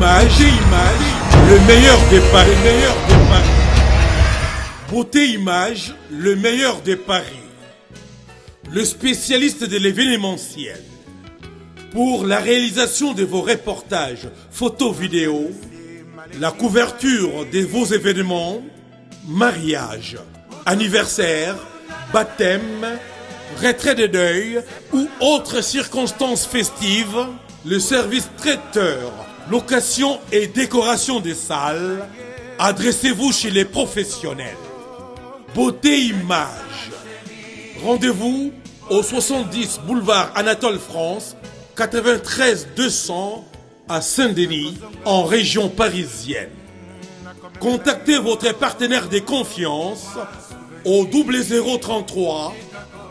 le meilleur des paris. Beauté Image, le meilleur des paris. Le spécialiste de l'événementiel. Pour la réalisation de vos reportages, photos, vidéos, la couverture de vos événements, mariage, anniversaire, baptême, retrait de deuil ou autres circonstances festives, le service traiteur, location et décoration des salles, adressez-vous chez les professionnels. Beauté Image. Rendez-vous au 70 boulevard Anatole France, 93 200 à Saint-Denis, en région parisienne. Contactez votre partenaire de confiance au 0033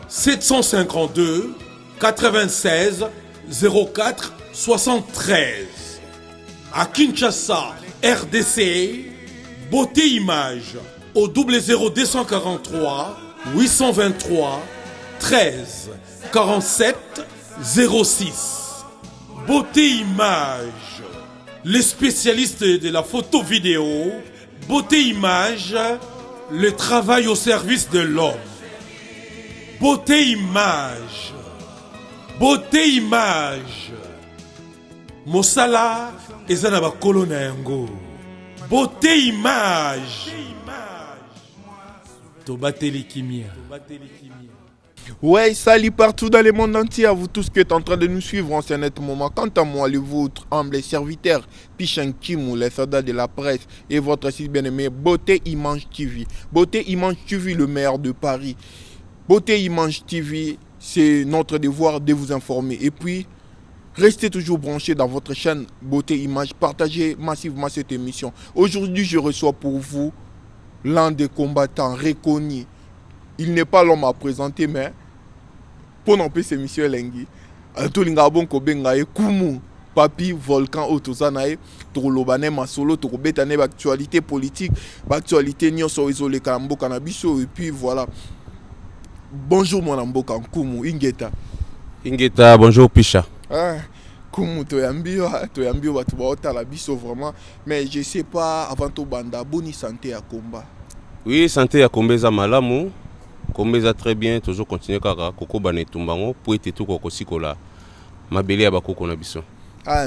752 96 04 73. À Kinshasa, RDC, Beauté Image au 00243 823 13 47 06. Beauté Image, les spécialistes de la photo vidéo. Beauté Image, le travail au service de l'homme. Beauté Image, Beauté Image. Mosala ezana ba kolona yango. Beauté Image. Tobateli kimia. Ouais, salut partout dans le monde entier à vous tous qui êtes en train de nous suivre en ce net moment. Quant à moi, le vôtre, humble serviteur, Pichan Kimou, les soldats de la presse et votre site bien-aimé, Beauté Image TV. Beauté Image TV, le meilleur de Paris. Beauté Image TV, c'est notre devoir de vous informer. Et puis, restez toujours branchés dans votre chaîne Beauté Image. Partagez massivement cette émission. Aujourd'hui, je reçois pour vous l'un des combattants reconnus. Il n'est pas l'homme à présenter, mais pour n'empêcher ces missions Lengi. Altolinga ko bengaye Kumu, Papi, Volcan, Otozanae, Torolobane, Masolo, Torobetane, actualité politique, actualité nyonso isolé Kambo Kanabiso, et puis voilà. Bonjour mon amboka, Kumu, Ingeta. Ingeta, bonjour Picha. Kumu, toyambio batu baota la biso vraiment, mais je sais pas, avant tout banda, boni santé à combat. Oui, santé à combat za malamu. Kombeza très bien, toujours continuer kaka koko bane tumbango pour être tout koko sikola mabeli ya bakoko na biso.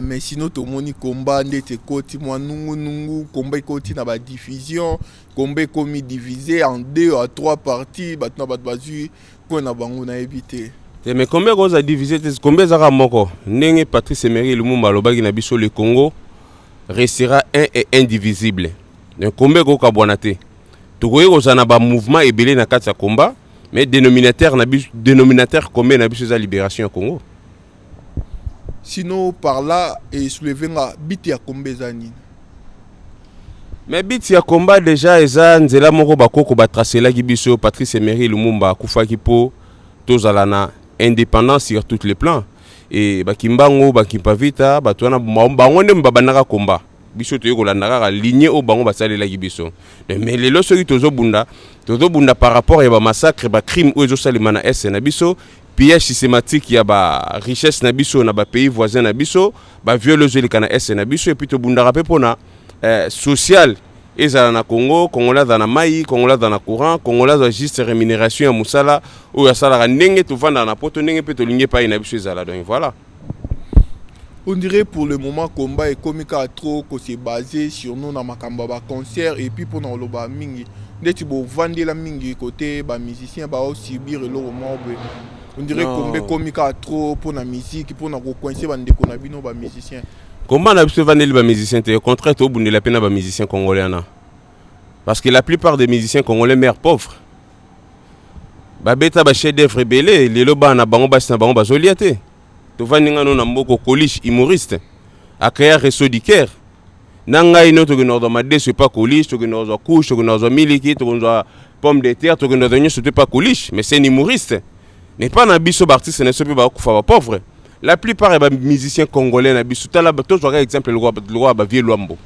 Mais sinon to moni combat ndete koti mwa nungu combat koti na ba diffusion, combat komi divisé en 2 à 3 parties, batna bat bazu ko na bango na éviter. Mais combien goza divisé combien za moko ndenge Patrice Emery Lumumba lobaki na biso le Congo restera un et indivisible. Donc combien go ka bonate. Tokoye kozana ba mouvement ebelé na kati ya combat mais dénominateur combien na biso za libération Congo. Sinon par là et soulever nga bit ya combat zani. Mais bit ya combat déjà eza nzela moko bakoko ba tracer la biso Patrice Emery Lumumba kufaki po tozala na indépendance sur tous les plans et bakimbango bakimpavita batwana bango nde mbabanaka combat. Biso to yokolanda ka lignée au bango basalela ki biso mais lelo soki tozobunda par rapport ya ba massacre ba crime o ezosalema na est na biso pillage systématique ya ba richesse na biso na ba pays voisins na biso ba violence eleka na est na biso et puis tobunda pe pona social ezala na Congo Congolais dans na mai Congolais dans na courant Congolais dans juste rémunération ya musala o ya sala ndenge to vanda na poto ndenge pe to linge pa na biso ezala donc voilà. On dirait pour le moment combat et comique à trop que c'est basé sur nous dans makamba ba concert et puis pour nous le ba mingi ndeti bo vendre la mingi côté ba musicien ba aussi subir le moment on dirait combat comique à trop pour la musique pour nous coincer ba ndeko na bino ba musicien comment na biso vendre ba musicien te au contraire to bunde la peine ba musicien congolais na parce que la plupart des musiciens congolais meurent pauvres ba beta ba chef d'œuvre belé lelo ba na bango basi na bango bazoliate to vaninga no na mboko coliche humoriste a créer réseau d'Iker nanga ino to gino do madeso pas coliche to gino do couche to gino do miliki to gino pomme de terre to gino do nyo c'était pas coliche mais c'est un humoriste mais pas na biso artiste ne so pe ba kufa ba pauvre la plupart des musiciens congolais na biso tala to zo exemple le roi ba vieux Luambo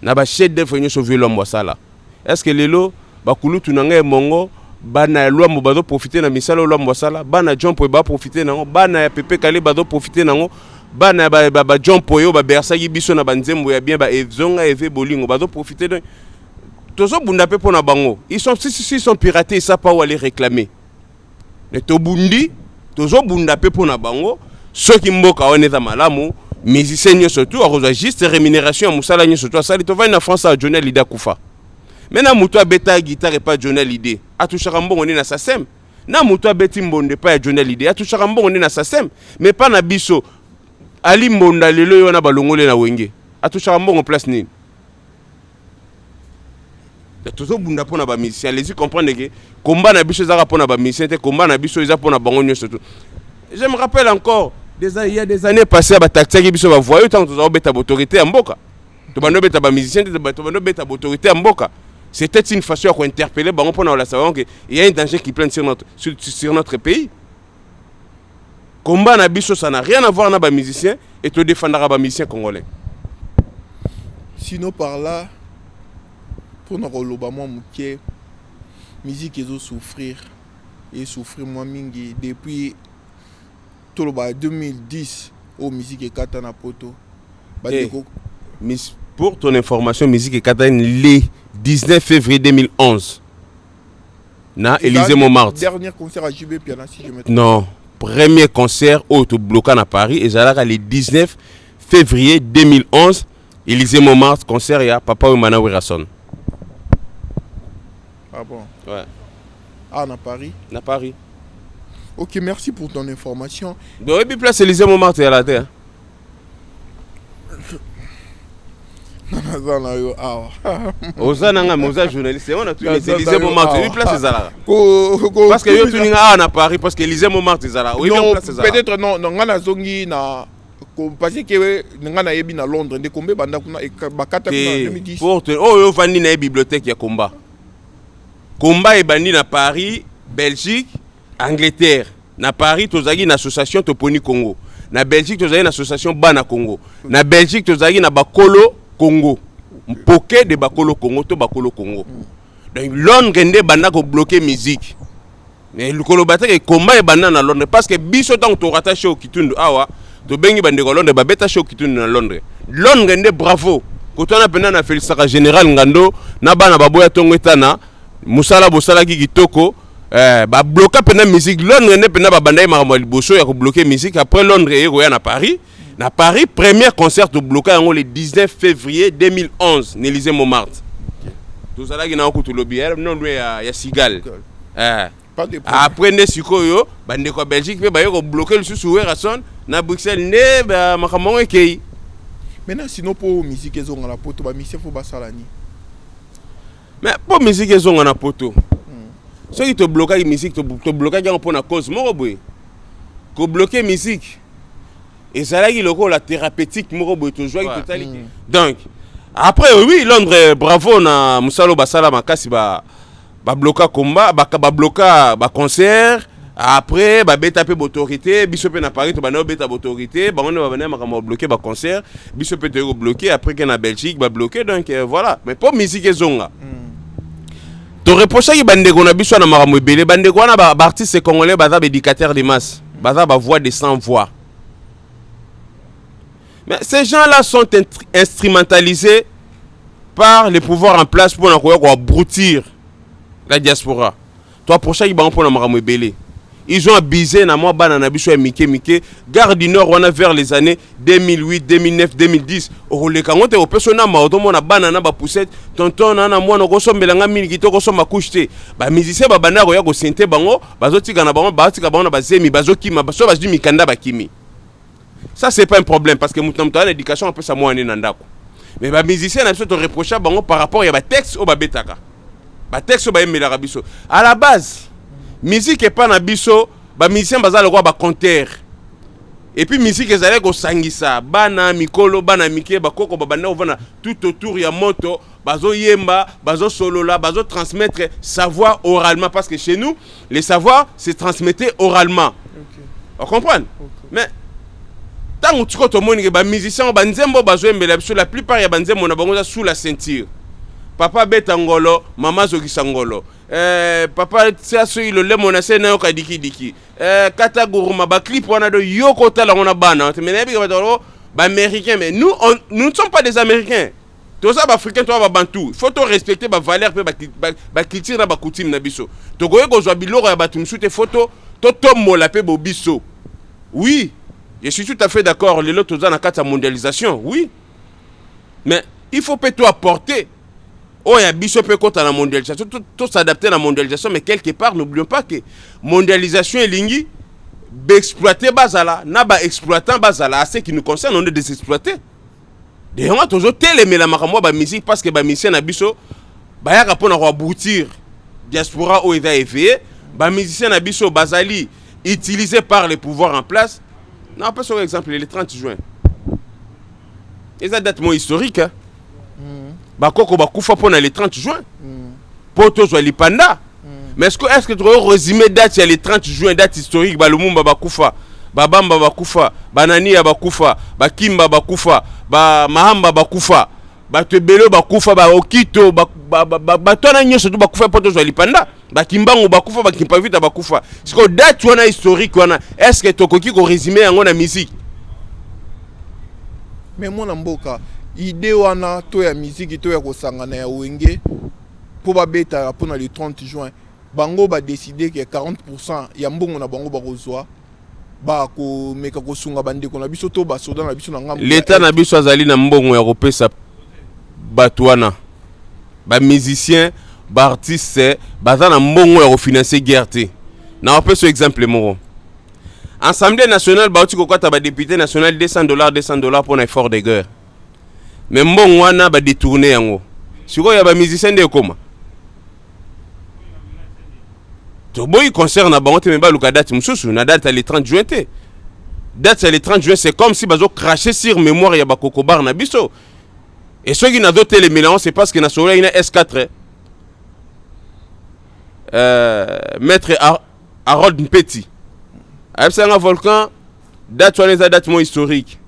na ba chef d'œuvre nyo so vieux Luambo sala est-ce que lelo ba kulutu nanga mongo bana Luambo bazo profiter na misala Luambo sala bana John po ba profiter nango bana ya Pepe Kale bazo profiter nango bana John Poyo ba bersaki biso na banzembo ya bien ba ezonga eve bolingo bazo profiter de tozo bunda pe pona bango. Ils sont piratés, ça pas où aller réclamer. Ne to bundi tozo bunda pe pona bango ceux qui mboka oneza malamu musiciens surtout a juste rémunération à musala nyo surtout ça to va na France à Johnny Hallyday kufa. Maintenant muto abeta guitare pas Johnny Hallyday atushaka mbongo ni na sasem. Na muto abeti mbonde pas Johnny Hallyday atushaka mbongo ni na sasem mais pas na biso ali mbonda lelo yo na balongole na wenge atushaka mbongo place nini. Toujours bunda pona ba musicien les comprendre que combat na biso zaka pona ba musicien te combat na biso za pona bango nyo surtout. Je me rappelle encore il y a des années passées ba tactique biso ba voyou tant to za beta autorité en mboka. To bando beta ba musicien te to bando beta autorité en mboka. C'était une façon à interpeller bango pona la savoir que il y a un danger qui plane sur notre pays. Combat na biso ça n'a rien à voir na ba musicien et te défendra ba musicien congolais. Sinon par là pour nous relobamo muke musique ezo souffrir et souffrir moi mingi depuis tout le 2010 au musique ekata na poto pour ton information musique ekata le 19 février 2011 na Élysée Montmartre dernier concert à JB Piana si je me trompe. Non, premier concert auto bloqué à Paris et ça le 19 février 2011 Élysée Montmartre concert ya Papa Wemana Werason. Ah bon? Ouais. Ah, à Paris? À Paris. Ok, merci pour ton information. Donc, et place Élysée Montmartre à la terre. Oza journaliste, on a tout Élysée Montmartre. Et place Zara. Parce que yo tout à Paris parce que Élysée Montmartre Zara. Oui, peut-être non, non, on a zongi na parce que ngana yebi na Londres de combien banda kuna bakata kuna 2010. Pour oh yo vandi na bibliothèque ya combat. Combat est banni na Paris, Belgique, Angleterre. Na Paris, tozagi une association Toponi Congo. Na Belgique, tozagi une association Bana Congo. Na Belgique, tozagi na Bakolo Congo. Mpoké de Bakolo Congo, to Bakolo Congo. Donc Londres ngende banda ko bloquer musique. Mais le colobateur est combat est banda na Londres parce que biso tant to rattaché au Kitundu awa, to bengi bande ko Londres ba beta show Kitundu na Londres. Londres ngende bravo. Quand on a pena na Félicita général Ngando na bana baboya tongo etana musala bosala ki kitoko ba bloquer pena musique Londres ne pena ba bandai makambo liboso ya ko bloquer musique après Londres et roya na Paris. Na Paris premier concert de bloquer le 19 février 2011 na Élysée Montmartre. Tout ça là qui na ko to lobby non loin ya Sigal. Après ne sikoyo bande ko Belgique pe ba yo bloquer le sous Werason na Bruxelles ne ba makambo ekei. Maintenant sinon pour musique ils ont la poto ba mission faut ba salani. Mais pour musique ils ont na poto. Ceux qui te bloquent la musique te bloquent pour la cause moko boy. Ko bloquer musique. Et ça là qui le la thérapeutique moko boy to joie totalité. Donc après oui Londres bravo na musalo basala makasi ba bloquer combat ba bloquer ba concert. Après ba beta pe autorité biso pe na Paris to ba no beta autorité ba on va venir bloquer ba concert biso pe te bloquer après que na Belgique ba bloquer donc voilà mais pour musique ezonga to reprocher ki bande ko na biso na makambo ebele bande ko na ba artiste congolais baza ba éducateur de masse baza ba voix de sans voix mais ces gens-là sont instrumentalisés par les pouvoirs en place pour na ko abrutir la diaspora to approcher ki ba pour na makambo ebele. Ils ont abusé na moi bana na biso ya mike Gare du Nord on a vers les années 2008 2009 2010 au le kangote au persona ma otomo na bana na ba poussette tonton na mwana ko sombelanga mini kitoko soma couche ba musicien ba bana ko ya ko sente bango bazotika na bango batika bango na bazemi bazokima baso bazwi mikanda bakimi. Ça c'est pas un problème parce que mutamto na éducation un peu ça moi na ndako. Mais ba musicien na biso to reprocher bango par rapport ya ba texte au ba betaka. Ba texte ba emela biso. À la base musique est pas na biso ba musicien bazala ko ba compteur et puis musique ezale ko sangisa bana mikolo bana mike ba koko ba banda ovana tout autour ya moto bazo yemba bazo solola bazo transmettre savoir oralement parce que chez nous les savoirs se transmettaient oralement. On comprend? Mais tant que tu moni ba musicien ba nzembo bazo embela biso la plupart ya banzembo na bango sous la ceinture. Papa beta ngolo, maman zokisa ngolo. papa tia so le monase na yoka diki kata guruma ba clip wana do yoko tala on a bana mais nabi ba américain mais nous nous ne sommes pas des américains tous ça ba africain toi ba bantou il faut to respecter ba valeur pe ba culture na ba coutume na biso to goye go zwa biloko ya batum sute photo to mola pe bo biso oui je suis tout à fait d'accord les lots tous na kata mondialisation oui mais il faut peut toi apporter. Oh, il y a biso peut contre la mondialisation, tout s'adapter à la mondialisation, mais quelque part, n'oublions pas que mondialisation est lingi, exploiter bazala, n'a pas exploitant bazala, à ce qui nous concerne, on est des exploités. D'ailleurs, on a toujours télémé la maramoi ba musique parce que ba musicien na biso, ba ya rapon à aboutir diaspora au état éveillé, ba musicien na biso bazali utilisé par les pouvoirs en place. Non, on peut sur exemple le 30 juin. Et ça date moins historique, hein. Bakoko bakufa pona le 30 juin. Poto zo lipanda. Mais est-ce que tu veux résumer date le 30 juin date historique ba Lumumba bakufa, ba Bamba bakufa, ba Nani bakufa, ba Kimba bakufa, ba Mahamba bakufa, ba Tebelo bakufa, ba Okito ba tona nyoso tu bakufa poto zo lipanda. Ba Kimbangu bakufa, ba Kimpavita bakufa. Est-ce que date wana historique wana est-ce que tokoki ko résumer yango na musique? Mais mon mboka idée wana to ya musique to ya kosangana ya wenge po ba beta pona le 30 juin bango ba décider que 40% ya mbongo na bango ba kozwa ba ko meka ko sunga bande ko na biso to ba soda na biso na ngambo l'état na biso azali na mbongo ya kopesa batwana ba musicien ba artiste baza na mbongo ya kofinancer guerre te na opesa exemple moko Assemblée nationale ba uti ko kwata ba député national $200 pour un effort de guerre. Mais mbongo wana ba détourner yango. Siko ya ba musicien de koma. To boy concert na bango te me ba luka date mususu na date le 30 juin te. Date le 30 juin c'est comme si bazo cracher sur mémoire ya ba kokobar na biso. Et ceux qui n'a d'autres éléments c'est parce que na solo ina S4. Maître Harold Mpeti. Absanga volcan date wana za date mo historique.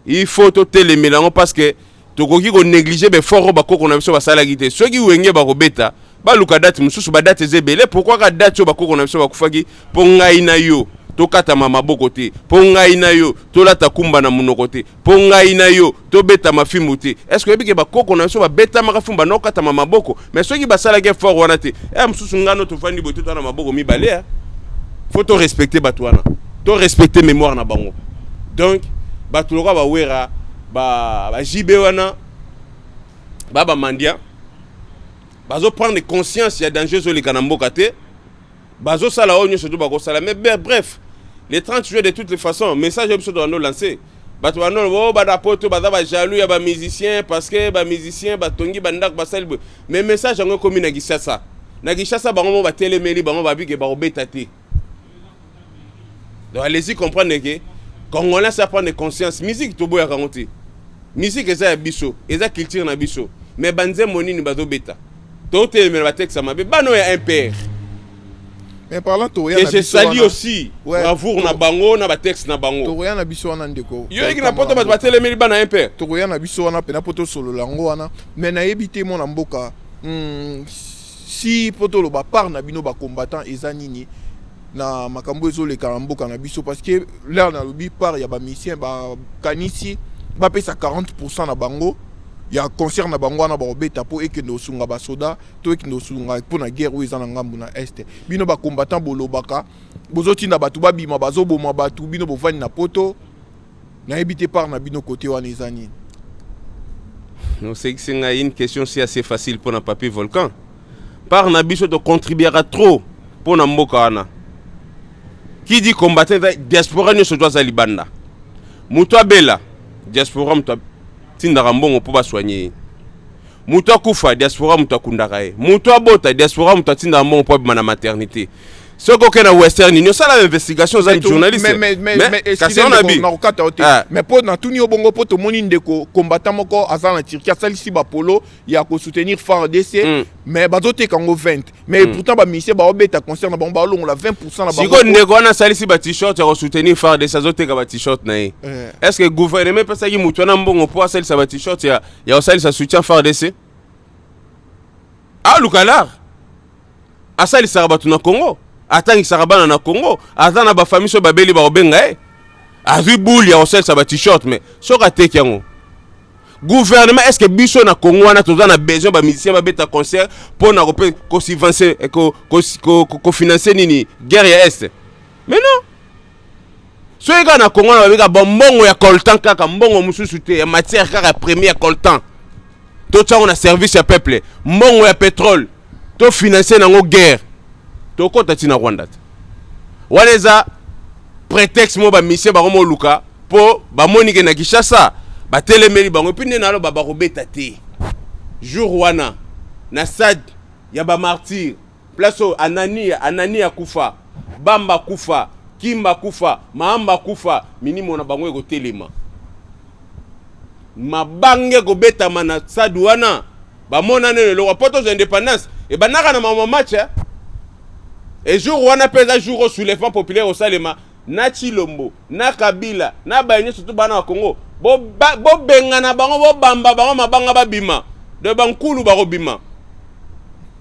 Il faut tout les mélanges parce que tokoki ko négliger be fort ba koko na biso ba sala gite ceux qui wenge ba robeta ba luka date mususu ba date zebele pourquoi ka date ba koko na biso ba kufaki po ngai na yo to kata mama bokote po ngai na yo to lata kumba na munoko te po ngai na yo to beta mafimu te est-ce que bike ba koko na biso ba beta makafumba no kata mama boko mais ceux qui ba sala ge fort wana te mususu ngano to fandi bote to na maboko mi balé faut to respecter batwana to respecter mémoire na bango donc batuloko ba wera ba jibe wana ba mandia bazo prendre conscience ya danger zo le kanamboka te bazo sala onyo surtout ba ko sala mais bref les 30 juillet de toutes les façons message ebiso doit nous lancer bato ba no bo ba da poto ba ba jaloux ya ba musicien parce que ba musicien ba tongi ba ndak ba sel mais message ngo komi na Gishasa bango ba telemeli bango ba bike ba obeta te. Donc allez-y comprendre que Congolais ça prendre conscience musique to boya kangote. Musique eza ya biso, eza culture na biso. Mais banze monini bazo beta. To telemeli ba texte ma be bano ya un père. Mais parlant to ya na biso. Et je salue aussi bravoure na bango na ba texte na bango. To ya na biso wana ndeko. Yo eki na poto ba telemeli bana un père. To ya na biso wana pena poto solo lango wana. Mais na yebite mo na mboka. Si poto lo ba par na bino ba combattant eza nini na makambo ezole karamboka na biso parce que là na lobi par ya ba misien ba kanisi ba pesa 40% na bango ya concert na bango na ba obeta po ekendo sunga ba soda to ekendo sunga po na guerre oyo na ngambu na est bino ba combattant bolobaka bozoti na batu babima bazoboma batu bino bovani na poto na ebité par na bino côté wana ezani. Non c'est une question si assez facile pour na papier volcan. Par na biso to contribuera trop pour na mboka wana. Qui dit combattre diaspora ne se doit à libanda. Muto bela diaspora muto tindara mbongo po ba soigner. Muto kufa diaspora muto kundaka e. Muto bota diaspora muto tindara mbongo po ba na maternité. Ce qu'on a western union ça la investigation za journaliste mais mais pour na tuni obongo po to moni ndeko combattant moko azana Turquie salisi ba polo ya ko soutenir FARDC mais bazote kango 20 mais pourtant ba mission ba obeta concert na ba longo la 20% na ba siko ndeko na salisi ba t-shirt ya ko soutenir FARDC azote ka ba t-shirt na e est-ce que gouvernement pesa ki mutu na mbongo po salisa ba t-shirt ya salisa soutien FARDC ah lukalar asalisaka bato na Congo, atangisaka bana na Congo, aza na bafamille so babeli bakobenga azwi boule ya kosalisa ba t-shirt, mais soki ateki yango gouvernement, est-ce que biso na Congo wana toza na besoin ba musicien babeta concert pour na ko subventionner ko financer nini guerre ya est? Mais non. Soki kaka na Congo na babika mbongo ya coltan kaka, mbongo mususu te ya matière kaka premier coltan, to tsango na service ya peuple, mbongo ya pétrole to financer nango guerre, to kota tina Rwanda. Wana eza prétexte mo ba musicien ba komo luka po ba monike na Kinshasa ba telemeli bango puis nde nalo ba robeta te jour wana na stade ya ba martyr place Anani ya kufa, Bamba kufa, Kimba kufa, Mahamba kufa, minimo na bango eko telema mabange ko beta mana stade wana ba mona ne le rapporto d'indépendance et banaka na mama match et jour wana pesa jour au soulèvement populaire au Salema na Chilombo, na Kabila, na Bayenye surtout bana wa Congo. Bo benga na bango, bo bamba bango mabanga babima. De bankulu barobima.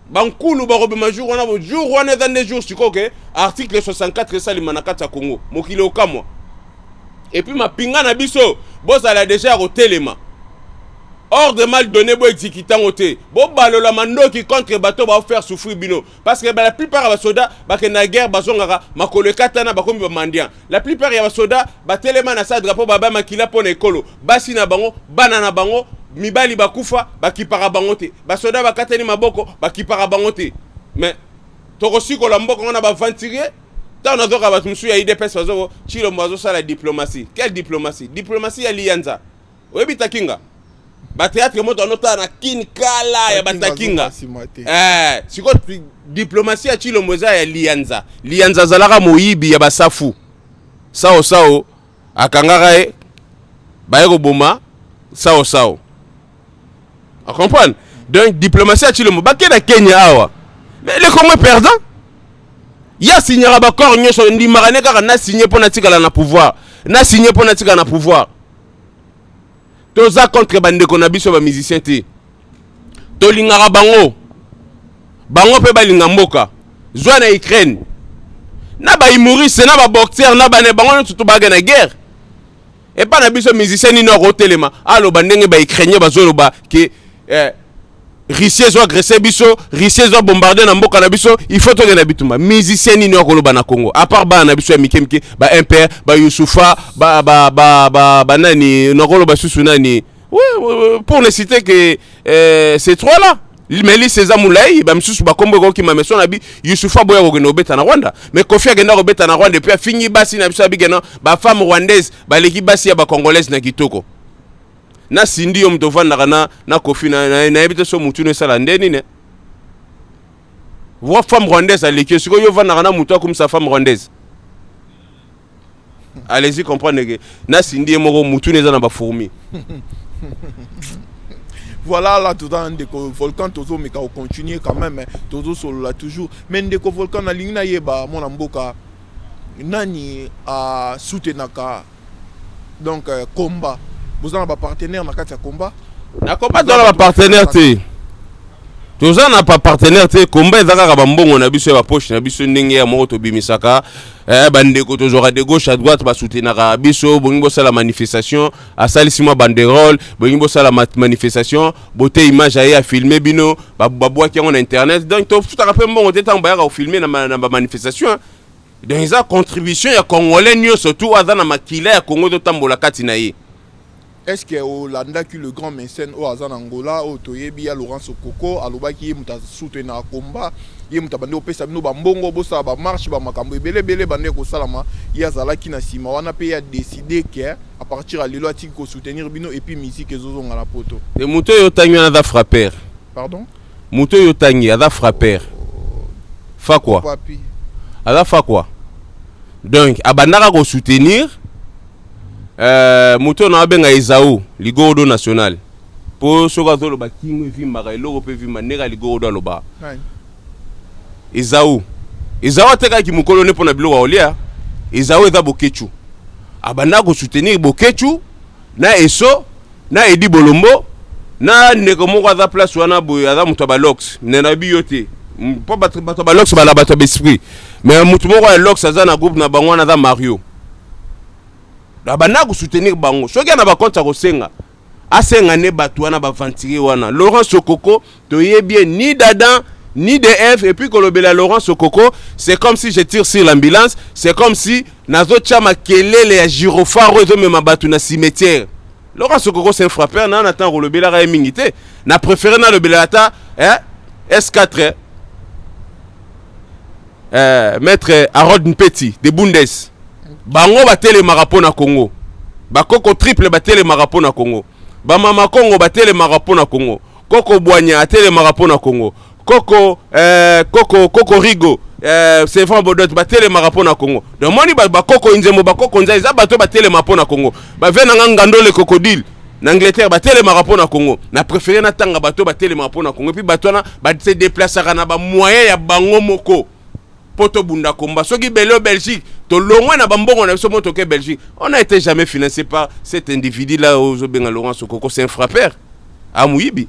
Bankulu barobima jour wana dans des jours siko ke article 64 salima na kati ya Congo. Mokile okamwa. Et puis ma pinga na biso, bo sala déjà au telema. Hors de mal donné bo exécutant oté. Bo balola mando qui contre bateau va faire souffrir bino parce que la plupart des soldats ba ke na guerre bazongaka makolo katana ba komi ba mandian. La plupart ya soldats ba telema na sa drapeau baba makila pona ekolo. Basi na bango, bana na bango, mibali bakufa ba kipara bango te. Ba soldats ba katani maboko ba kipara bango te. Mais torosi ko la mboko on a ba venturier. Tant on a zoka ba musu ya IDPS bazo chilo mbazo sa la diplomatie. Quelle diplomatie? Diplomatie ya lianza. Webi takinga. Ba théâtre moto nota na kinkala ya batakinga siko diplomatie ya chilo moza ya lianza zalaka moyibi ya basafu sao akangaka baye ko boma sao a comprendre. Donc diplomatie ya chilo mo bakena Kenya awa mais le Congo perdant ya signera ba corps nyoso ndi marane kaka na signer pour na tikala na pouvoir toza contre bandeko na biso ba musicien te tolingaka bango pe balinga mboka zwa na Ukraine na ba humoriste na ba boxeur na bane bango tutu baga na guerre et pas na biso musicien ni no rotelema alo bandenge ba Ukrainien bazolo ba ke Russie zo agresser biso, Russie zo bombarder na mboka na biso, il faut to na bituma musicien ni no koloba na Congo à part ba na biso ya mikemike ba impère ba Youssoufa ba nani no koloba susu nani. Oui, pour ne citer que ces trois là mais César Moulay ba msusu ba kombo ko kima meso na bi Youssoufa boya ko no beta na Rwanda mais Kofi agenda ko beta na Rwanda puis fini basi na biso abigena ba femme rwandaise ba leki basi ya ba congolaise na kitoko na sindi yo mto vanda na Kofi na ebite so mutu ne sala ndeni ne voix femme rwandaise aleki siko yo vanda na mutu comme sa femme rwandaise. Allez-y comprendre que na sindi moko mutu ne za na ba fourmi. Voilà, là, tout dans des volcans, toujours, mais quand on continue quand même, toujours sur là, toujours. Mais des volcans, na ligne, yeba, mon amboka, nani a soutenaka, donc combat. Vous avez un partenaire dans le combat? Na combat dans le partenaire, tous on n'a pas partenaire, combat est d'accord avec bon, on a vu sur la poche, on a vu sur n'engé à moto bimisaka, bandeko toujours à de gauche à droite, bah soutenir à biso, bongo ça la manifestation, à salissima banderole, bongo ça la manifestation, beauté image à filmer bino, bah bois qui ont internet, donc tout à rappel bon, on était en bas à filmer dans ma manifestation, donc ils ont contribution, il y a congolais surtout à dans ma kila, à Congo de Tambola Katinaï. Est-ce que Hollanda qui le grand mécène au Azan Angola, au Toyebi, à Laurent Sokoko, à Lobaki, il m'a soutenu à combat, il m'a bandé au Pessamino, Bambongo, Bossa, Marche, Bamakambo, Bele, Bandé, Salama, il y a Zalaki Nassima, on a payé à décider qu'à partir à l'île, il faut soutenir Bino et puis Misi que Zozon à la poto. Et Mouto Yotangi a frappé. Pardon? Mouto Yotangi a frappé. Fa quoi? A fa quoi? Donc, à Bandara ko soutenir. Mouton na benga Ezaou ligorodo national po soka zolo ba kingo vimba ka eloko pe vimba neka ligorodo aloba Ezaou ateka ki mukolo ne pona biloko olia Ezaou eza bokechu abanda ko soutenir bokechu na eso na Edi Bolombo na ndeko moko aza place wana boye aza muto ba lox nena biyote po bato ba lox ba la bato besprit mais mutu moko ya lox aza na groupe na bango na za Mario la bana ko soutenir bango soki na ba compte ko senga asenga ne bato wana ba ventiller wana Laurent Sokoko to yebie ni dadan ni DF et puis kolobela Laurent Sokoko c'est comme si je tire sur l'ambulance c'est comme si nazo chama kelele ya gyrophare ezo mema bato na cimetière. Laurent Sokoko c'est un frappeur na attend kolobela ra mingité na préféré na lobela ata S4 maître Harold Mpeti de Bundes bango batele marapo na Congo bakoko triple batele marapo na Congo ba mama Congo batele marapo na Congo Koko Boigna atele marapo na Congo Coco Rigo c'est vraiment bodot batele marapo na Congo donc moni ba Koko Nzembo ba Koko Nzai za bato batele marapo na Congo ba vena ngando le crocodile na Angleterre batele marapo na Congo na préféré na tanga bato batele marapo na Congo et puis bato na ba se déplacer na ba moyen ya bango moko poto bunda komba soki belo Belgique to longwe na bambongo na so moto ke Belgique on n'a été jamais financé par cet individu là Ozobenga Laurent Sokoko c'est un frappeur à Mouyibi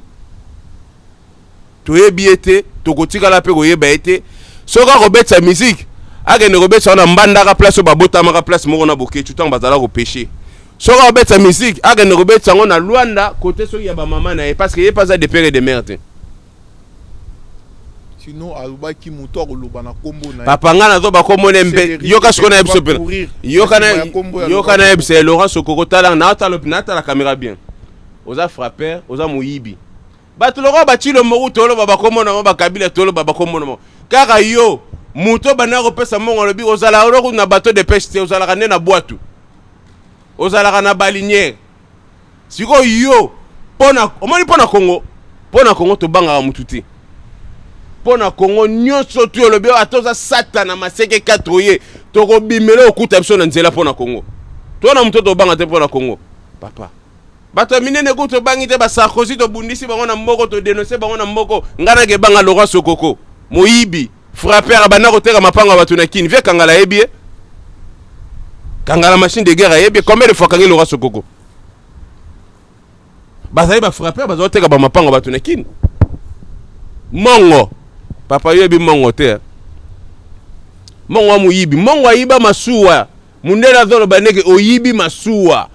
to yebi ete to kotika la pe ko yeba ete soka robet sa musique agene robet sa na mbanda ka place ba botama ka place moko na boke tutant bazala ko pêcher soka robet sa musique agene robet sa na Luanda côté soki ya ba mama na parce que y a pas ça de père et de mère. Sinon alubaki muto akoloba na kombo na papa nga na zo ba kombo nembe yoka skona ebso pe yoka na ebse Laurent Sokoko tala na la caméra bien oza frappeur oza moyibi bato loko batilo moku tolo baba kombo na ba kabila tolo baba kombo na kaka yo muto bana ko pesa mongo lobi ozala ro na bateau de pêche te ozala kana na boatu ozala kana balinière siko yo pona omoni pona Congo to banga mututi pona Congo nyonso tu lobi atoza satana maseke 4 ye to ko bimelo okuta biso na nzela pona Congo to na muto to banga te pona Congo papa bato minene ko to bangi te ba Sarkozy to bundisi bango na mboko to dénoncer bango na mboko ngana ke banga Laurent Sokoko moyibi frappeur abana ko teka mapanga bato na kini vie kangala yebie kangala machine de guerre yebie combien de fois kangi Laurent Sokoko bazali ba frappeur bazo teka ba mapanga bato na kini mongo papa yebi mongo te mongo moyibi mongo ayiba masuwa mundela zolo baneke oyibi masuwa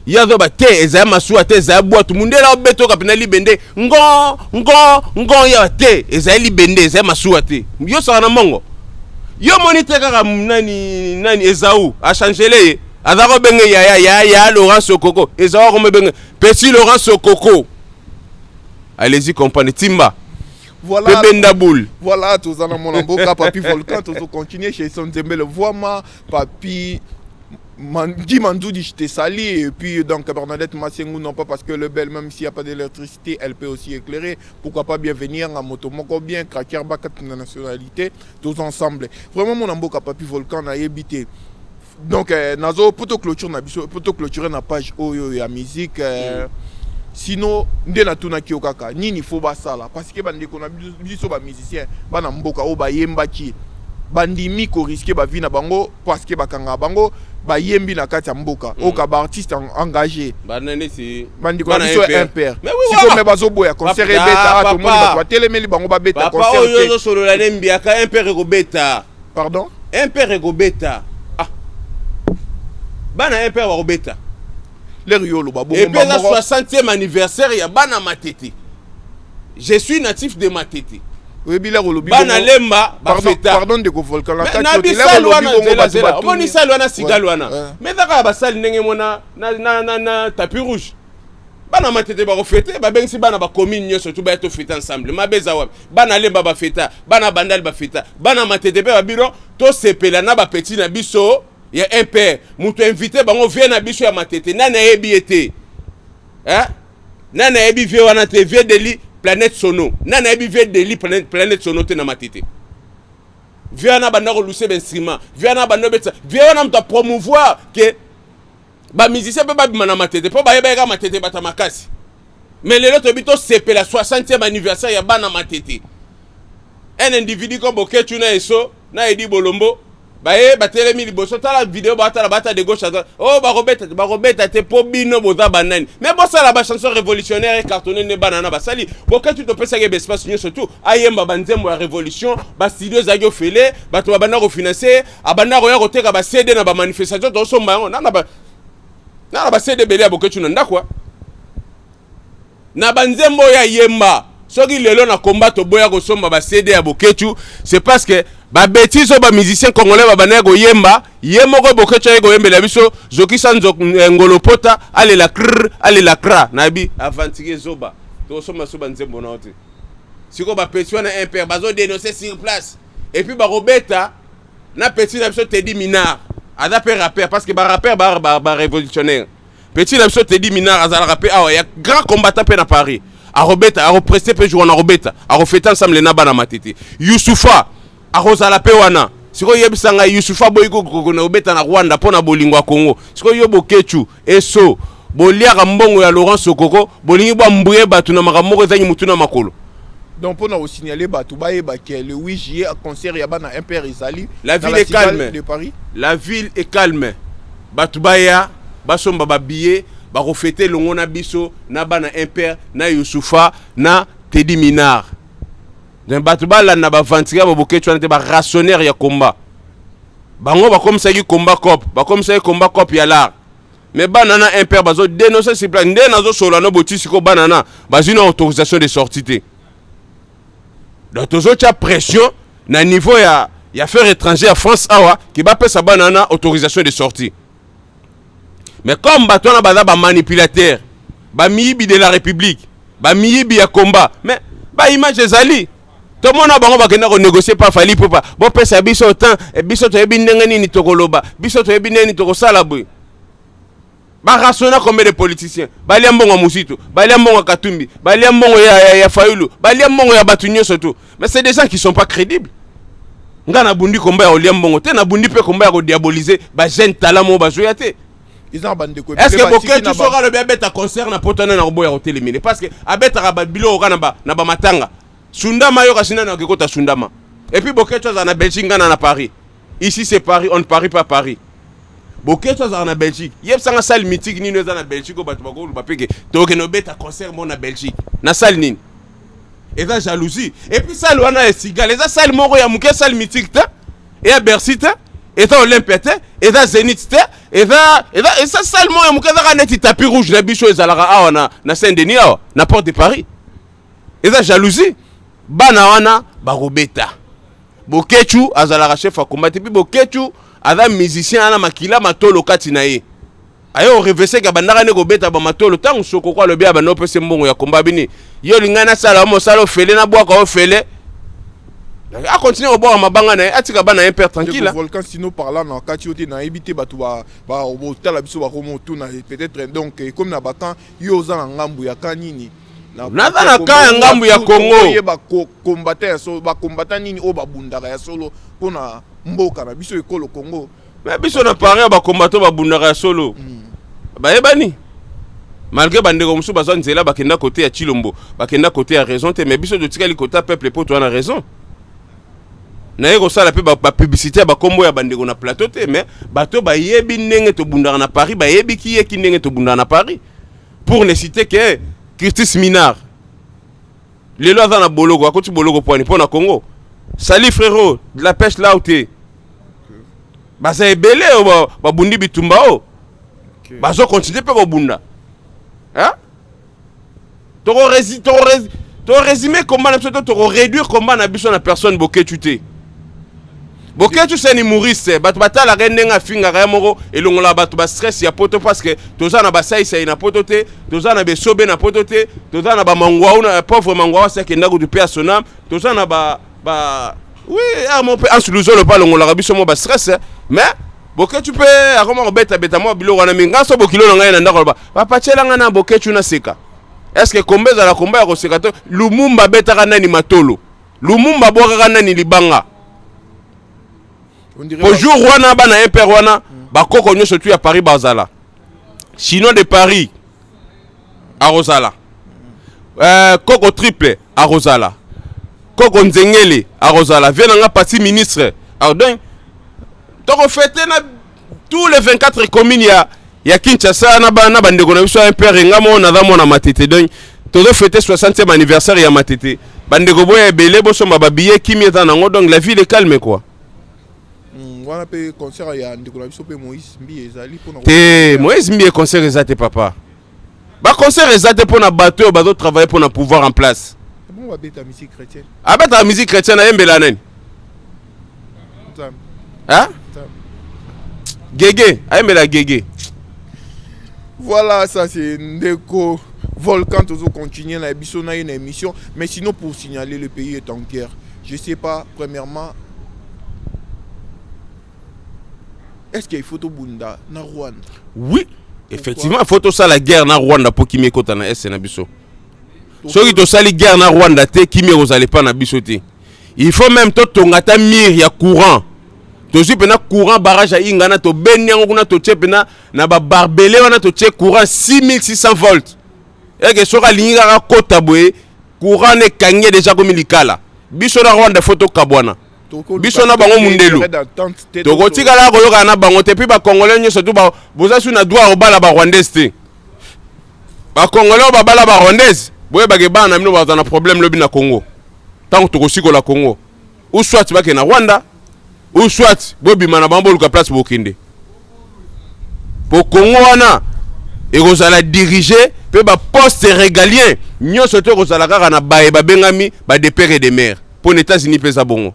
yazo ba te eza masuwa te eza boatu mundela obeto kapina libende ngo ya te eza libende eza masuwa te yo sana mongo yo monite kaka nani Ezau a changele azako benge ya Laurent Sokoko Ezau ko benge petit Laurent Sokoko allez-y comprenez Timba. Voilà, tous en mon amboka, papi Volcan, tous continuer chez son Zembele. Vraiment, papi Guy Mandoudi, je t'ai sali. Et puis, donc, Bernadette Massengou, non pas parce que le bel, même s'il n'y a pas d'électricité, elle peut aussi éclairer. Pourquoi pas bien venir en moto, moko bien, craquer, bakat, nationalité, tous ensemble. Vraiment, mon amboka, papi Volcan, a évité. Donc, nazo, pour clôturer na page Oyo et la musique. Sinon ndena tuna kiokaka nini faut basala parce que bande ko na biso ba musicien bana mboka o ba yembaki bandimi ko risquer ba vie na bango parce que bakanga bango ba yembi na kati ya mboka o ka ba artiste engagé banane si bandi ko biso impère si ko me bazo boya concert beta to moni ba telemeli bango ba beta concert papa oyo solo la nembia ka impère ko beta pardon impère ko beta ah bana impère ko beta. Et puis le 60e anniversaire, il y a Bana Matete. Je suis natif de Matete. Bana Lemba, pardon de Volcan. Mais d'accord, basal nenge mona na tapis rouge. Bana Matete ba fêter, ba ben si bana ba commune surtout ba to fêter ensemble. Ma beza wa. Bana Lemba ba fêter, bana Bandal ba fêter. Bana Matete ba biro to sepela na ba petit na biso. Il y a un père, moutou invité, on vient à Bichou à Matete, nana ebi été. Hein? Nana ebi vient à te vient de li planète sono. Nana ebi vient de li planète sono te na Matete. Viens à bandaro louser d'instrument. Viens à bandaro betsa. Viens à promouvoir que ba musicien peut pas bimana Matete. Pas ba yeba Matete bata makasi. Mais les autres bito c'est la 60e anniversaire ya bana Matete. Un individu comme Boketuna Eso, na Edi Bolombo. baye batelemi liboso tala vidéo bata de gauche à droite oh barobeta te po bino boza banani mais bosala ba chanson révolutionnaire cartonné ne banana basali boketu to pesa ke espace nyo surtout ayemba banzembo ya révolution ba studio za yo fele bato babana ko financer abana ko ya ko teka ba CD na ba manifestation to somba yango na ba CD belé boketu na ndakwa na banzembo ya yemba soki lelo na combat to boya ko somba ba CD ya boketu c'est parce que ba bêtise ba musicien congolais ba banego yemba yemoko boketu ego yembela biso zoki sanzo ngolopota ale la kra nabi avantige zoba to somba soba nzembo na ote siko ba petit wana impère bazo dénoncer sur place et puis ba robeta na petit na biso Teddy Minard ada pe rappeur parce que ba rappeur ba révolutionnaire petit na biso Teddy Minard azala rappeur ah ya grand combattant pe na Paris a robeta a represter pe jouer na robeta a refêter ensemble na bana matete Youssoufa a rozala pe wana siko yebisanga Youssoufa boyiko na robeta na Rwanda pona bolingo ya Congo siko yobo kechu eso boliaka mbongo ya Laurent Sokoko bolingi bwa mbuye batu na makamoko ezanyi mutu na makolo. Donc pour nous signaler batu baye le 8 juillet à concert yaba na Impère Isali. La ville est calme de Paris. La ville est calme. Batu baya basomba ba billet ba refêter longo na biso na bana Impère na Youssoufa na Teddy Minard. Donc batu bala na ba ventira ba boketu na te ba rationnaire ya combat. Bango ba comme ça ki combat cop, ba comme ça combat cop ya l'art. Mais banana Impère bazo dénoncer ce plan ndé nazo solo na botisi ko banana bazina autorisation de sortie. Donc toujours tu as pression na niveau ya affaires étrangères à France awa qui va payer sa banana autorisation de sortie. Mais comme batona baza ba manipulateur, ba miyibi de la République, ba miyibi ya combat, mais ba image ezali. Tout le monde a bango ba kena ko négocier pas fali pour pas. Bon pesa biso temps et biso to yebi ndenge nini tokoloba, biso to yebi nini tokosala boy. Ba rasona comme des politiciens. Ba lia mbongo musito, ba lia mbongo Katumbi, ba lia mbongo ya Fayulu, ba lia mbongo ya Batunyo surtout. Mais c'est des gens qui sont pas crédibles. Nga na bundi komba ya lia mbongo te na bundi pe komba ya ko diaboliser ba jeune talent mo ba joya te. Ils ont bandé ko. Est-ce que boké tu sera le bébé ta concert na potana na robo ya hotel mine parce que abeta ka bilo ka na ba matanga. Sundama yo kasina na kekota Sundama. Et puis boké tu na Belgique na Paris. Ici c'est Paris, on ne parie pas Paris. Boké tu en Belgique. Yep sanga salle mythique ni na Belgique ba tubako ba peke. To ke no beta concert mo na Belgique. Na salle nini. Et ça jalousie. Et puis ça wana esiga. Les salle moko ya muke salle mythique ta. Et à Bercy ta. Et ça Olympia ta. Et ça Zénith ta. Et ça salle mo ya muke za neti tapis rouge na bicho ezalaka awa na Saint-Denis awa na porte de Paris. Et ça jalousie. Bana wana ba robeta. Bokechu azalaka chef a combattre puis Bokechu ada musicien ana makila matolo kati na ye ayo revese ka bandaka ne ko beta ba matolo tangu soko kwa lobi aba no pese mbongo ya komba bini yo lingana sala mo sala fele na bwa ka fele a continuer au boire mabanga na atika bana Impère tranquille. Volcan sino parlant na kati yote na ebité batu ba hôtel biso ba komo tuna peut-être donc comme na bakan yo za na ngambu ya kanini naza na ka ya ngambu ya Congo ba combattant so ba combattant nini o ba bundaka ya solo pona mboka na biso ekolo Congo. Mais biso na paré ba combattant ba bundaka ya solo ba ebani malgré bandeko musu bazwa nzela bakenda côté ya Chilombo bakenda côté ya raison te mais biso de tikali côté peuple po to na raison na yeko sala pe ba publicité ba kombo ya bandeko na plateau te mais bato ba yebi ndenge to bundaka na Paris ba yebi ki yeki ndenge to bundaka na Paris pour ne citer que Curtis Minard lelo aza na boloko akoti boloko poani pona Congo sali frérot de la pêche là où t'es baza ebele ba bundi bitumba o bazo continuer pe ko bunda hein to résumer comment na biso to réduire comment na biso na personne Boketu te Boketu c'est ni humoriste bato batala rendenga finga ka moko elongola bato ba stress ya poto parce que toza na ba saisa ina poto te toza na be sobe na poto te toza na ba mangwa na pauvre mangwa sa kenda ko du pe sonam toza na ba oui ah mon pe ansuluzo le pas longola biso mo ba stress mais Boketu pe akoma beta mo bilo wana minga so bokilo ngai na ndako ba papa chelanga na Boketu na seka. Est-ce que kombeza la combat ya koseka to Lumumba beta kana ni matolo Lumumba boka kana ni libanga. Bonjour wana bana Impère wana bakoko nyonso tu ya Paris bazala. Sinon de Paris à Rosala. Koko triple à Rosala. Koko nzengele à Rosala. Viens nga parti ministre. Alors donc toko fêter na tous les 24 communes ya Kinshasa na bandeko na biso un père ngamo na mona matete donc tozo fêter 60e anniversaire ya matete bandeko boya ebele bosomba babillet kimi eta nango donc la ville est calme quoi. Wana pe concert ya ndeko na biso pe Moïse Mbi ezali pona te Moïse Mbi concert ezate papa ba concert ezate pona bateau bazo travailler pour na pouvoir en place. Bon va beta musique chrétienne. Ah beta musique chrétienne ayembela nani? Hein? Gégé, ayembela Gégé. Voilà, ça c'est Ndeko Volcan, toujours continuer la une émission. Mais sinon, pour signaler, le pays est en guerre. Je sais pas, premièrement, est-ce qu'il y a une photo Bunda na Rwanda? Oui, effectivement, il faut tout ça la guerre na Rwanda pour qui m'écoute na S na biso. Ceux qui tout ça la guerre na Rwanda te qui vous allez pas na biso te. Il faut même tout tongata mir ya courant. Tozi pena courant barrage à ingana to benyango kuna to tchepena na ba barbelé wana to tche courant 6600 volts. Et que sera linga kota boye courant ne kangé déjà comme likala. Biso na Rwanda photo kabwana. Biso na bango mundelu. Toko tikala ko yoka na bango te pi ba congolais nyo surtout ba boza su na droit au bala ba rwandaise te. Ba congolais ba bala ba rwandaise boye ba ke bana mino ba na problème lobi na Congo. Tant toko siko la Congo. Ou soit ba ke na Rwanda ou soit bobi mana bambo luka place bokinde. Pour Congo wana et kozala diriger pe ba poste régalien nyo surtout kozala kaka na bae ba bengami ba de père et de mère pour les États-Unis pesa bongo.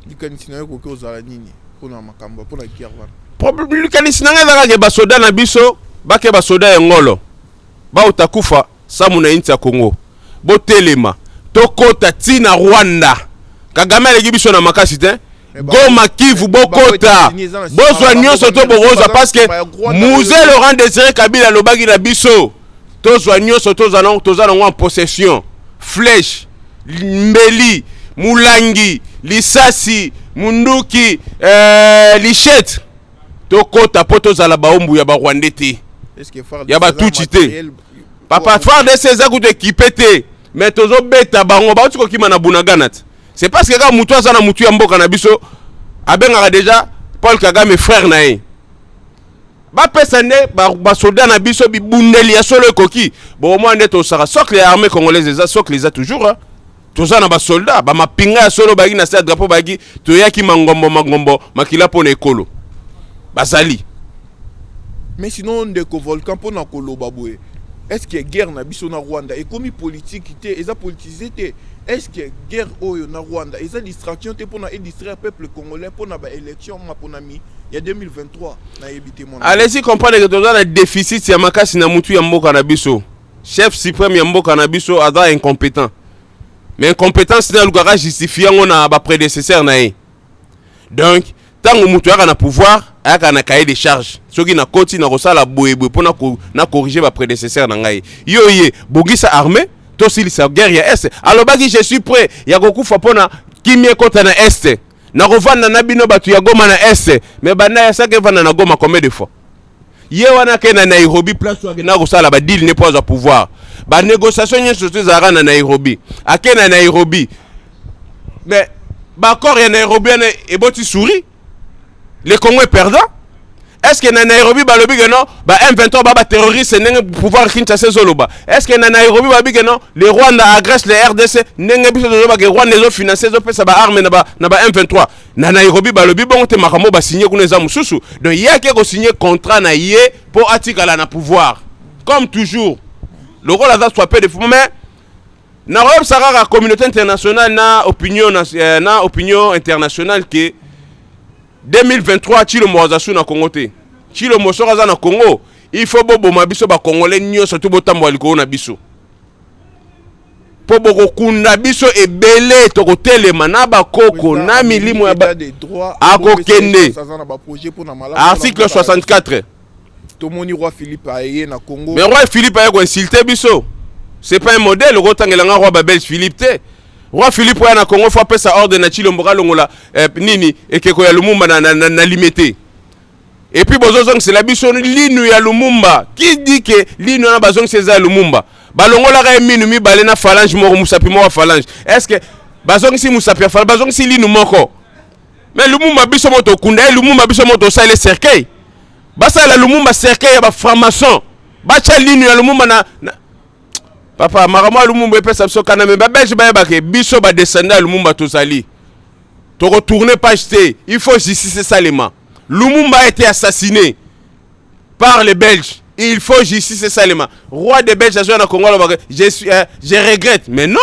Likanisina ko ko zala nini pona makamba pona guerre wana. Problème likanisina ngeza ka ba soda na biso ba ke ba soda ya ngolo. Ba utakufa samu na inti ya Congo. Bo telema tokota tina Rwanda. Kagame legi biso na makasi te. Goma Kivu bokota. Bozwa nyonso to bokoza parce que Musée Laurent Désiré Kabila lobaki na biso. Tozwa nyonso tozana en possession. Flèche, mbeli, mulangi, lisasi, munduki, lichette. Tokota poto za la baombu ya ba Rwandais te. Ya ba tuchi te. Papa phare de ces akou te équipé te. Mais tozo beta bango ba tuko kima na bunaganat. C'est parce que quand Moutou a na Moutou Yambo Kanabiso, a déjà Paul Kagame frère nae. Ba pesane ba soldat na biso bi bundeli ya solo koki. Bon au moins net au sara socle les armées congolaises les socle les a toujours hein. Tous ça na ba soldat ba mapinga ya solo bagi na sa drapeau bagi to yaki mangombo makila pona ekolo. Bazali. Mais sinon Ndeko Volcan pona koloba boye. Est-ce qu'il y a guerre na biso na Rwanda et comme politique té eza politisé té. Est-ce que guerre oyo na Rwanda eza distraction te pour na distraire peuple congolais pour na ba élection ma pour na mi il y a 2023 na éviter mon. Allez-y comprendre que toza na déficit ya makasi na mutu ya mboka na biso. Chef suprême ya mboka na biso aza incompétent. Mais incompétence na lukaka justifier ngo na ba prédécesseur na ye. Donc tant mutu aka na pouvoir aka na cahier de charge. Soki na koti na kosala boyeboy pour na corriger ba prédécesseur na ngai. Yo ye bogisa armée Tosi sa guerre ya est. Alors baki je suis prêt. Ya kokufa pona kimie kota na est. Na rovanda na bino batu ya Goma na est. Mais bana ya sake vanda na Goma combien de fois? Ye wana ke na Nairobi place wa na kosala ba deal ne pas au pouvoir. Ba négociation nye surtout za na Nairobi. Ake na Nairobi. Mais ba accord ya Nairobi na eboti souri. Le Congo est perdant. Est-ce que na Nairobi balobi que non ba M23 ba terroriste nenge pouvoir Kinshasa zoloba. Est-ce que na Nairobi ba bi que non le Rwanda agresse le RDC nenge biso zoloba que Rwanda zo financer zo pesa ba arme na ba M23. Na Nairobi balobi bon te makamo ba signer kuna za mususu. Donc il y a que signer contrat na yé pour atikala na pouvoir. Comme toujours. Le rôle a soit peu de fou mais na rob sara la communauté internationale na opinion internationale que 2023 chilo mozasu na Congo te. Chilo mosoraza na Congo, il faut bobo mabiso ba congolais nyo surtout botambo aliko na biso. Po boko kunda biso ebele to kotelema na ba koko na milimo ya ba akokende. Article 64. Tomoni roi Philippe aye na Congo. Mais roi Philippe aye ko insulter biso. C'est pas un modèle rotangela nga roi Babel Philippe te. Roi Philippe na Congo faut appeler ça ordre na Chilo Mboka longola nini ekeko ya Lumumba na limité. Et puis bozozong c'est la biso linu ya Lumumba. Qui dit que linu na bazong c'est za Lumumba? Balongola ka minu mi balena phalange moko musapi moko phalange. Est-ce que bazong si musapi phalange bazong si linu moko? Mais Lumumba biso moto kunda, Lumumba biso moto ça le cercueil. Basa la Lumumba cercueil ya ba franc-maçon. Bacha linu ya Lumumba na papa marama Lumumba pesa biso kana me ba belge ba ke biso ba descendre Lumumba tozali. To retourner page T, il faut justice salement. Lumumba a été assassiné par les Belges. Il faut justice salement. Roi des Belges a Congo, je regrette. Mais non,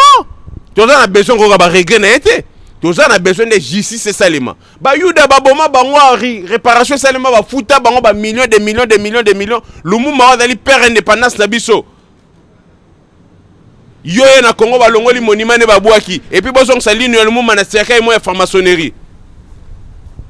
tu as besoin de regretter. Tu as besoin de justice salement. Ba yuda ba boma ba ngwari réparation salement ba futa ba ba millions de millions. Lumumba a dali père indépendance na biso. Yoye na Congo ba longoli monument ne ba bwaki. Et puis bozong sa ligne Lumumba na cercueil mo ya franc-maçonnerie.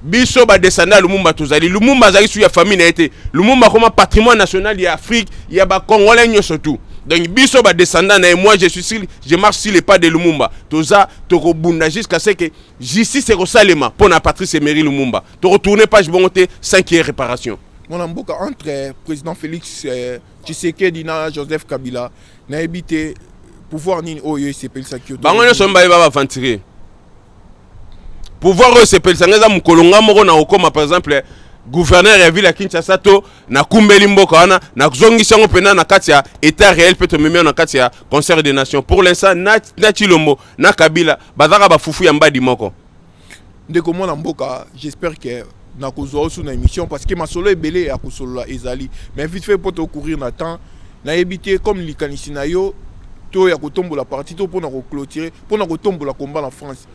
Biso ba descendre Lumumba tozali. Lumumba zali su ya famille na été. Lumumba comme patrimoine national ya Afrique, ya ba Congolais surtout. Donc biso ba descendant na moi je marche sur les pas de Lumumba. Toza to bunda jusqu'à ce que justice est salema pour na Patrice Emery Lumumba. To retourner page bonté 5e réparation. Mon amboka entre président Félix Tshisekedi na Joseph Kabila na habité pouvoir ni oyo s'appelle ça Kyoto. Bango nyonso mba ba aventurer. Pouvoir eux s'appelle ça ngeza mukolonga moko na okoma par exemple gouverneur ya ville ya Kinshasa to na kumbeli mboka wana na zongisa ngo pena na kati ya état réel peut même na kati ya concert des nations. Pour l'instant na Chilombo na Kabila bazaka ba fufu ya mbadi moko. Ndeko mona mboka, j'espère que na kozwa sous na émission parce que ma solo ebele ya kosolola ezali mais vite fait pour te courir na temps na éviter comme likanisi na yo to ya kotombola parti to pour na clôturer pour na kotombola combat en France.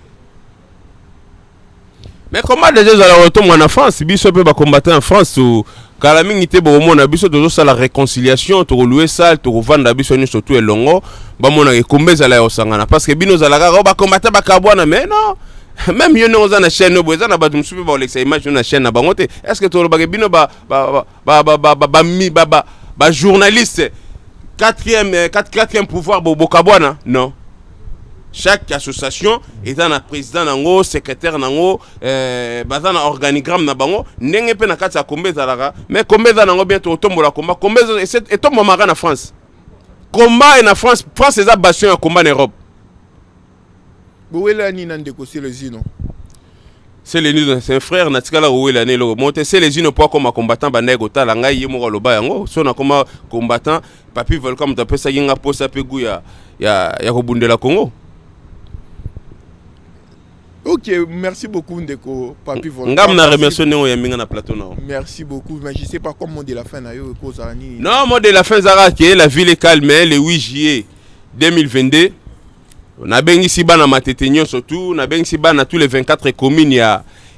Mais comment déjà la retombe en France, biso peut pas combattre en France ou kalamingi te bo mona biso tozo sa la réconciliation to louer ça to vendre biso ni surtout elongo ba mona ke kombeza la osangana parce que bino za la ba combattre ba kabwana mais non même yo no za na chaîne bo za na ba tumsupe ba lexa image na chaîne na bangote est-ce que to ba bino ba journaliste quatrième pouvoir bo kabwana non. Chaque association est un président nango, secrétaire nango, bazan organigramme na bango, ndenge pe na kati ya kombeza laka, mais kombeza nango bientôt tombola combat, kombeza et tombo mara na France. Combat na France, France est bastion ya combat en Europe. Bouela ni nandeko c'est les zino. C'est les nus, c'est un frère natikala ouela ne lo monter c'est les zino pour comme combattant banego tala ngai yemo loba yango, so na comme combattant papi volcan mtape sa yinga posa pe gu ya kobundela Congo. Ok, merci beaucoup Ndeko Papi Volcan. Ngam na remercie néo ya minga na plateau na. Merci beaucoup, mais je sais pas comment de la fin na yo cause ani. Non, mot de la fin zara que la ville est calme le 8 juillet 2022. On a bengi si bana matetenyo surtout, on a bengi si bana tous les 24 communes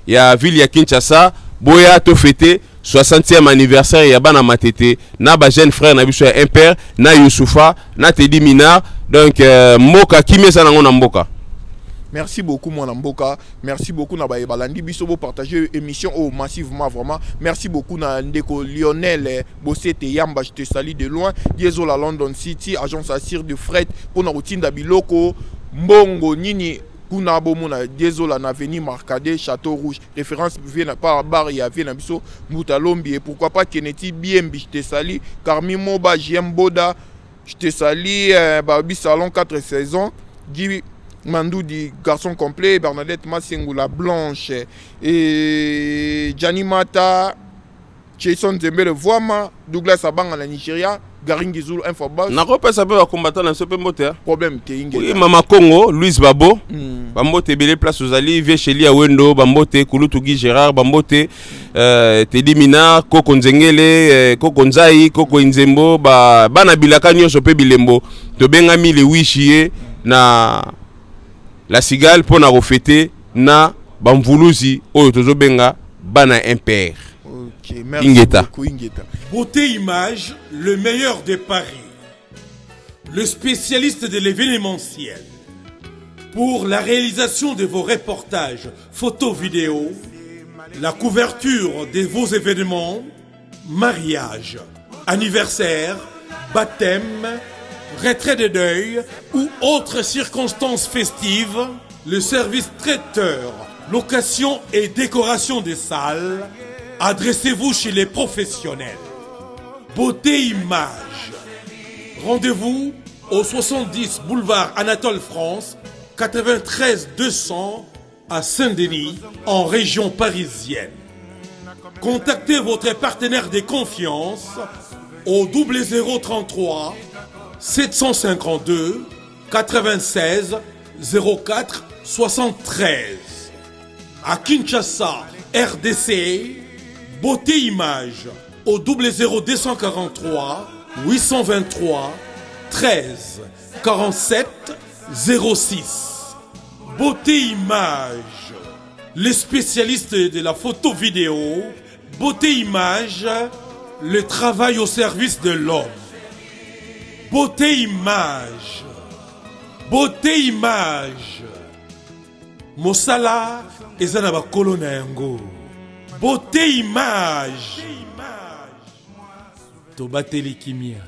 ya ville ya Kinshasa, boya to fêter 60e anniversaire ya bana matete na ba jeune frère na biso ya impère na Youssoufa na Teddy Mina donc mboka kimesa nango na mboka. Merci beaucoup mon amboka, merci beaucoup na baye balandi biso bo partager émission au massivement vraiment. Merci beaucoup na ndeko Lionel Bossete Yamba, je te salue de loin. Diesel à London City, agence assir de fret pour na routine d'Abiloko, Mbongo Nini kuna bomona Diesel na avenue Marcadet, Château Rouge. Référence vient par bar ya vient biso Moutalombi et pourquoi pas Kennedy BMB, je te salue. Carmi Moba JM Boda, je te salue. Barbie Salon 4 saisons. Guy Mandou dit garçon complet, Bernadette Massengou la blanche et Gianni Mata, Jason Zembele Voima, Douglas Abang à la Nigeria, Garingi Zulu Infobas. Na repère ça peut combattre dans ce peu moteur. Problème te inge. Oui, Mama Congo, Louis Babo, Bambote Belé place aux Ali, Viecheli à Wendo, Bambote Kouloutougui Gérard, Bambote Teddy Mina, Koko Nzengele, Koko Nzai, Koko Nzembo, Bana Bilaka Nyo Sope Bilembo, Tobengami le 8 juillet na la cigale pour na refêter na bamvuluzi oyo tozobenga bana impère. OK, merci beaucoup Ingeta. Beauté Image, le meilleur de Paris. Le spécialiste de l'événementiel. Pour la réalisation de vos reportages, photos, vidéos, la couverture de vos événements, mariage, anniversaire, baptême, retrait de deuil ou autres circonstances festives, le service traiteur, location et décoration des salles, adressez-vous chez les professionnels. Beauté Image. Rendez-vous au 70 boulevard Anatole France, 93 200 à Saint-Denis, en région parisienne. Contactez votre partenaire de confiance au 0033 752 96 04 73. À Kinshasa, RDC, Beauté Image au 00243 823 13 47 06. Beauté Image, les spécialistes de la photo vidéo. Beauté Image, le travail au service de l'homme. Beauté Image, Beauté Image. Mosala eza na bakolo na yango. Beauté Image. Tobateli kimia.